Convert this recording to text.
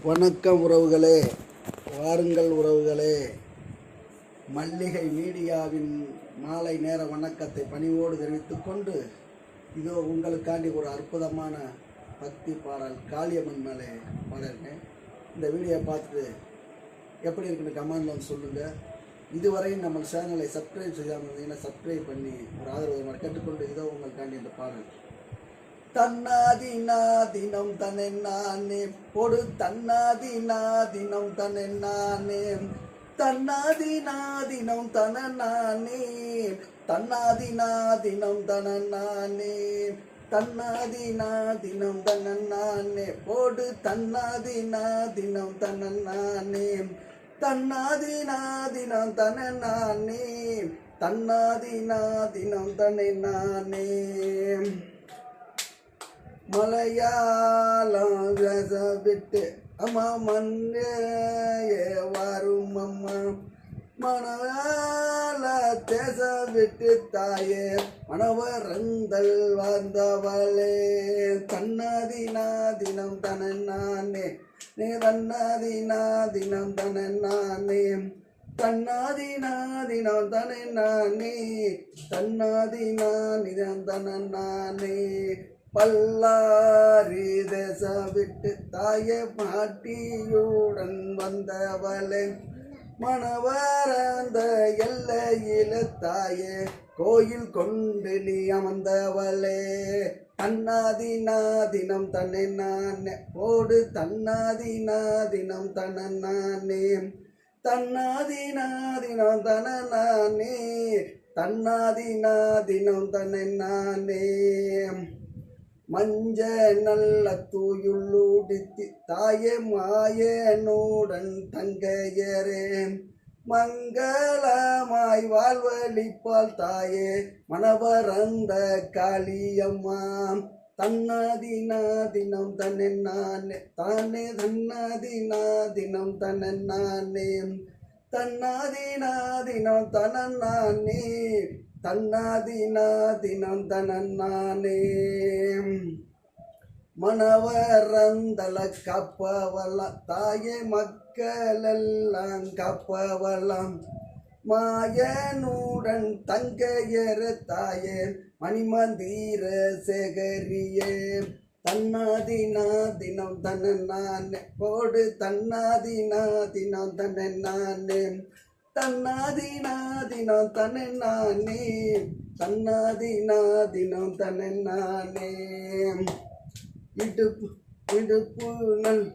வணக்கம் உறவுகளே, வாருங்கள் உறவுகளே. மல்லிகை மீடியாவின் மாலை நேர வணக்கத்தை பணிவோடு தெரிவித்துக் கொண்டு, இதோ உங்களுக்காண்டி ஒரு அற்புதமான பக்தி பாடல் காளியம்மன் மேலே பாடிருக்கேன். இந்த வீடியோ பார்த்துட்டு எப்படி இருக்குன்னு கமெண்டில் வந்து சொல்லுங்கள். இதுவரையும் நம்ம சேனலை சப்ஸ்கிரைப் செய்யாமல் இருந்தீங்கன்னா சப்ஸ்கிரைப் பண்ணி ஒரு ஆதரவு கேட்டுக்கொண்டு, இதோ உங்களுக்காண்டி இந்த பாடல். தன்னாதினாதினம் தனென்னானே பொடு தன்னாதினாதினம் தனென்னானே தன்னாதினாதினம் தனநானே தன்னாதினாதினம் தனநானே தன்னாதினாதினம் தனநானே பொடு தன்னாதினாதினம் தனநானே தன்னாதினாதினம் தனநானே தன்னாதினாதினம் தனநானே. மலையாளம் விட்டு அம்மா மண்ணே வரும் அம்மா மனவாள தேச விட்டு தாயே மனவரந்தல் வந்தவளே தன்னாதினாதினம் தனநானே நே தன்னாதினாதினம் தனநானே தன்னாதினாதினம் தனநானே தன்னாதினாதினம் தனநானே. பல்லாரி தேச விட்டு தாயே பாட்டியுடன் வந்தவளே மணவரந்த எல்லையில தாயே கோயில் கொண்டு நீ அமர்ந்தவளே தன்னாதினாதினம் தனநானே போடு தன்னாதினாதினம் தனநானே தன்னாதினாதினம் தனநானே தன்னாதினாதினம் தனநானே. மஞ்ச நல்ல தூயுள்ளுடித்தி தாயே மாயனுடன் தங்கையரே மங்களமாய் வாழ்வழிப்பால் தாயே மணவரந்த காளியம்மா தன்னாதினாதினம் தனநானே தானே தன்னாதினாதினம் தனநானே தன்னாதினாதினம் தனநானே தன்னாதினாதினம் தனநானே. மணவரந்தல காப்பவளாம் தாயே மக்களெல்லாம் காப்பவளாம் மாயனுடன் தங்கையர தாயே மணிமந்திர சேகரியே தன்னாதினாதினம் தனநானே போடு தன்னாதினாதினம் தனநானே தன்னாதினாதினம் தனநானே தன்னாதினாதினம் தனநானே. இடுப்பு இடுப்பு நல்